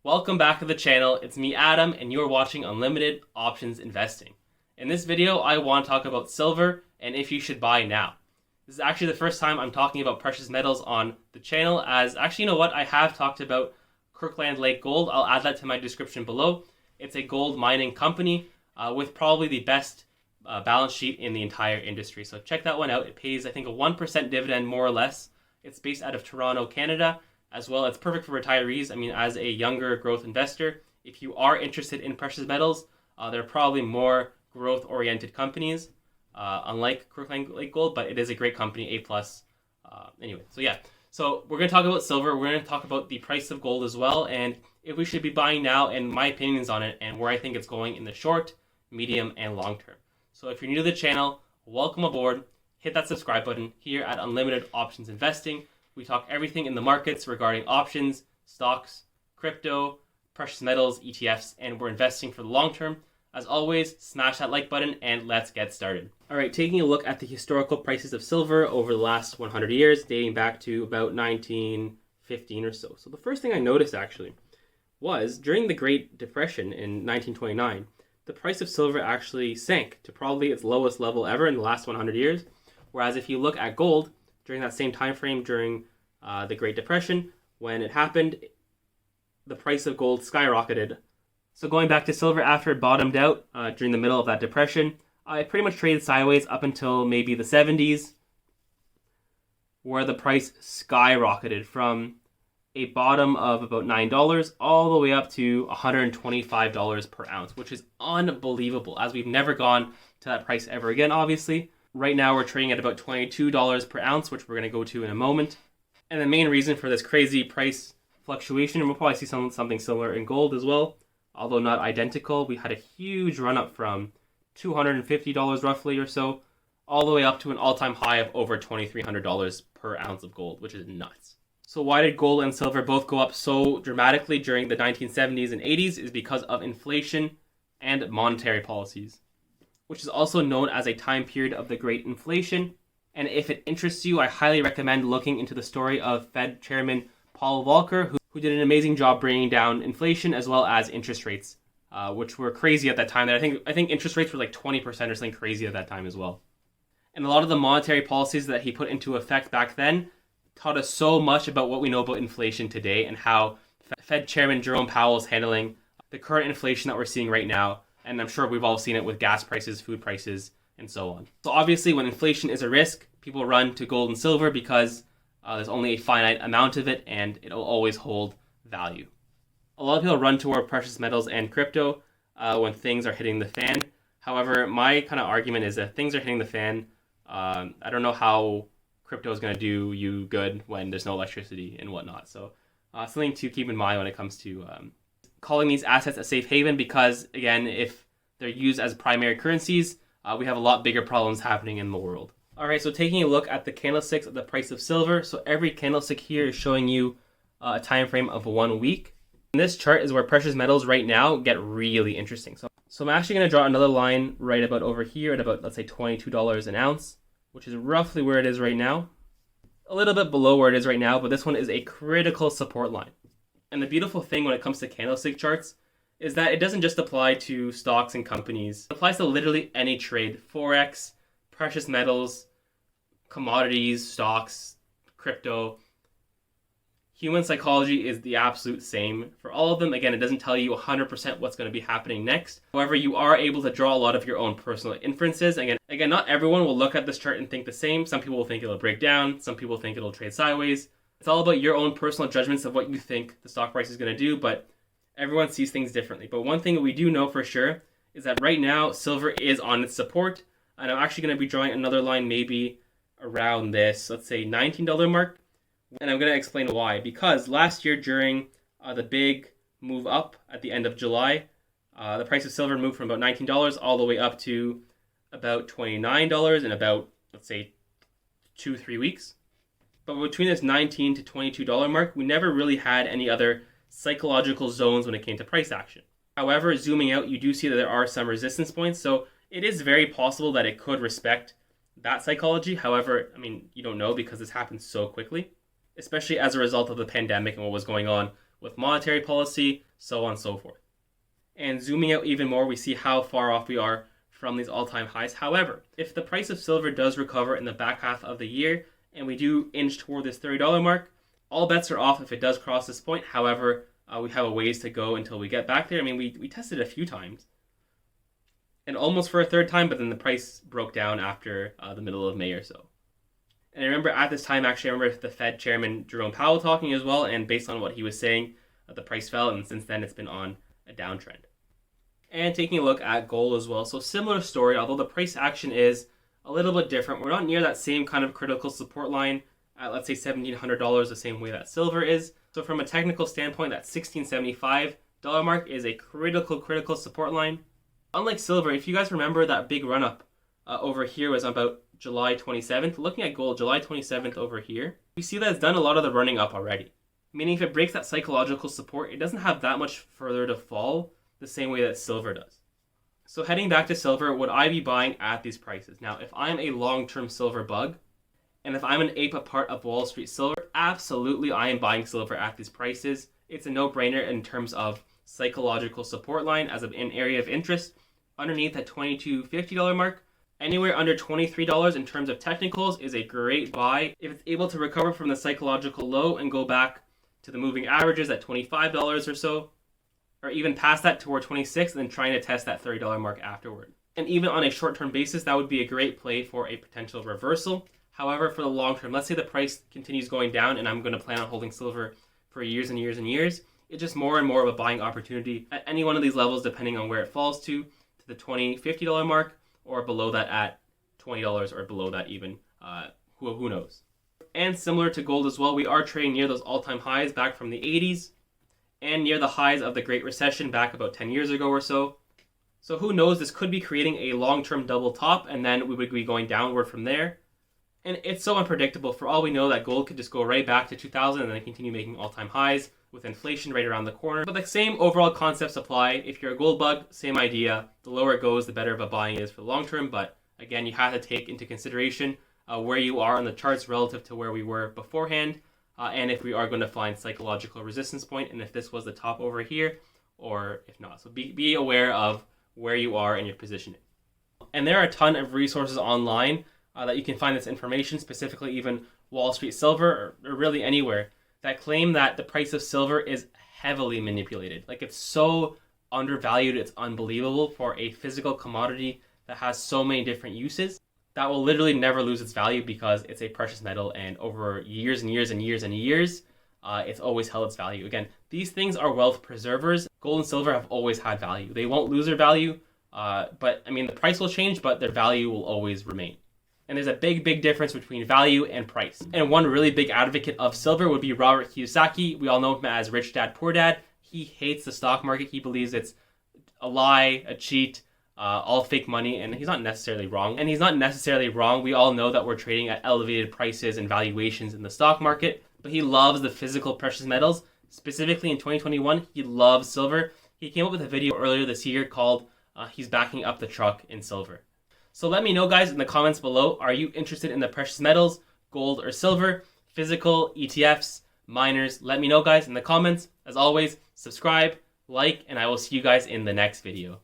Welcome back to the channel. It's me, Adam, and you're watching Unlimited Options Investing. In this video, I want to talk about silver and if you should buy now. This is actually the first time I'm talking about precious metals on the channel, as actually, you know what? I have talked about Kirkland Lake Gold. I'll add that to my description below. It's a gold mining company with probably the best balance sheet in the entire industry. So check that one out. It pays, I think, a 1% dividend, more or less. It's based out of Toronto, Canada. As well, it's perfect for retirees. I mean, as a younger growth investor, if you are interested in precious metals, there are probably more growth-oriented companies, unlike Kirkland Lake Gold, but it is a great company, A+. Anyway, so we're going to talk about silver. We're going to talk about the price of gold as well, and if we should be buying now, and my opinions on it, and where I think it's going in the short, medium, and long term. So if you're new to the channel, welcome aboard. Hit that subscribe button here at Unlimited Options Investing. We talk everything in the markets regarding options, stocks, crypto, precious metals, ETFs, and we're investing for the long term. As always, smash that like button and let's get started. All right, taking a look at the historical prices of silver over the last 100 years, dating back to about 1915 or so. So the first thing I noticed actually was during the Great Depression in 1929, the price of silver actually sank to probably its lowest level ever in the last 100 years. Whereas if you look at gold, during that same time frame during the Great Depression, when it happened, the price of gold skyrocketed. So going back to silver, after it bottomed out during the middle of that depression, it pretty much traded sideways up until maybe the 70s, where the price skyrocketed from a bottom of about $9 all the way up to $125 per ounce, which is unbelievable, as we've never gone to that price ever again, obviously. Right now, we're trading at about $22 per ounce, which we're going to go to in a moment. And the main reason for this crazy price fluctuation, and we'll probably see something similar in gold as well, although not identical. We had a huge run up from $250 roughly or so, all the way up to an all-time high of over $2,300 per ounce of gold, which is nuts. So why did gold and silver both go up so dramatically during the 1970s and 80s is because of inflation and monetary policies, which is also known as a time period of the Great Inflation. And if it interests you, I highly recommend looking into the story of Fed Chairman Paul Volcker, who did an amazing job bringing down inflation as well as interest rates, which were crazy at that time. I think interest rates were like 20% or something crazy at that time as well. And a lot of the monetary policies that he put into effect back then taught us so much about what we know about inflation today and how Fed Chairman Jerome Powell is handling the current inflation that we're seeing right now. And I'm sure we've all seen it with gas prices, food prices, and so on. So obviously, when inflation is a risk, people run to gold and silver because there's only a finite amount of it and it'll always hold value. A lot of people run toward precious metals and crypto when things are hitting the fan. However, my kind of argument is that things are hitting the fan. I don't know how crypto is going to do you good when there's no electricity and whatnot. So something to keep in mind when it comes to calling these assets a safe haven, because again, if they're used as primary currencies, we have a lot bigger problems happening in the world. All right, so taking a look at the candlesticks of the price of silver. So every candlestick here is showing you a time frame of 1 week. And this chart is where precious metals right now get really interesting. So I'm actually going to draw another line right about over here at about, let's say, $22 an ounce, which is roughly where it is right now. A little bit below where it is right now, but this one is a critical support line. And the beautiful thing when it comes to candlestick charts is that it doesn't just apply to stocks and companies. It applies to literally any trade: forex, precious metals, commodities, stocks, crypto. Human psychology is the absolute same for all of them. Again, it doesn't tell you 100% what's going to be happening next. However, you are able to draw a lot of your own personal inferences. Again, not everyone will look at this chart and think the same. Some people will think it'll break down. Some people think it'll trade sideways. It's all about your own personal judgments of what you think the stock price is going to do, but everyone sees things differently. But one thing that we do know for sure is that right now, silver is on its support. And I'm actually going to be drawing another line maybe around this, let's say $19 mark. And I'm going to explain why. Because last year during the big move up at the end of July, the price of silver moved from about $19 all the way up to about $29 in about, let's say, 2-3 weeks. But between this $19 to $22 mark, we never really had any other psychological zones when it came to price action. However, zooming out, you do see that there are some resistance points. So it is very possible that it could respect that psychology. However, I mean, you don't know because this happened so quickly, especially as a result of the pandemic and what was going on with monetary policy, so on and so forth. And zooming out even more, we see how far off we are from these all-time highs. However, if the price of silver does recover in the back half of the year and we do inch toward this $30 mark, all bets are off if it does cross this point. However, we have a ways to go until we get back there. I mean, we tested a few times and almost for a third time, but then the price broke down after the middle of May or so. And I remember at this time, actually, I remember the Fed chairman Jerome Powell talking as well, and based on what he was saying, the price fell, and since then it's been on a downtrend. And taking a look at gold as well. So similar story, although the price action is a little bit different. We're not near that same kind of critical support line at, let's say, $1,700, the same way that silver is. So from a technical standpoint, that $1,675 mark is a critical support line. Unlike silver, if you guys remember that big run up over here was about July 27th. Looking at gold, July 27th over here, we see that it's done a lot of the running up already. Meaning if it breaks that psychological support, it doesn't have that much further to fall the same way that silver does. So heading back to silver, would I be buying at these prices? Now, if I'm a long-term silver bug, and if I'm an ape a part of Wall Street silver, absolutely I am buying silver at these prices. It's a no-brainer in terms of psychological support line as an area of interest. Underneath that $22.50 mark, anywhere under $23 in terms of technicals is a great buy. If it's able to recover from the psychological low and go back to the moving averages at $25 or so, or even past that toward 26 and then trying to test that $30 mark afterward. And even on a short-term basis, that would be a great play for a potential reversal. However, for the long term, let's say the price continues going down and I'm going to plan on holding silver for years and years and years, it's just more and more of a buying opportunity at any one of these levels depending on where it falls to the $20, $50 mark, or below that at $20 or below that even, who knows. And similar to gold as well, we are trading near those all-time highs back from the 80s and near the highs of the Great Recession back about 10 years ago or so. So who knows, this could be creating a long-term double top and then we would be going downward from there. And it's so unpredictable. For all we know, that gold could just go right back to 2000 and then continue making all-time highs with inflation right around the corner. But the same overall concepts apply. If you're a gold bug, same idea. The lower it goes, the better of a buying it is for the long term. But again, you have to take into consideration where you are on the charts relative to where we were beforehand. And if we are going to find psychological resistance point, and if this was the top over here, or if not. So be aware of where you are in your positioning. And there are a ton of resources online that you can find this information, specifically even Wall Street Silver, or really anywhere, that claim that the price of silver is heavily manipulated. Like, it's so undervalued, it's unbelievable for a physical commodity that has so many different uses that will literally never lose its value because it's a precious metal, and over years and years and years and years, it's always held its value. Again, these things are wealth preservers. Gold and silver have always had value. They won't lose their value, but I mean, the price will change, but their value will always remain. And there's a big difference between value and price. And one really big advocate of silver would be Robert Kiyosaki. We all know him as Rich Dad, Poor Dad. He hates the stock market. He believes it's a lie, a cheat, all fake money, and he's not necessarily wrong. And he's not necessarily wrong. We all know that we're trading at elevated prices and valuations in the stock market, but he loves the physical precious metals. Specifically in 2021, he loves silver. He came up with a video earlier this year called He's Backing Up the Truck in Silver. So let me know, guys, in the comments below, are you interested in the precious metals, gold or silver, physical, ETFs, miners? Let me know, guys, in the comments. As always, subscribe, like, and I will see you guys in the next video.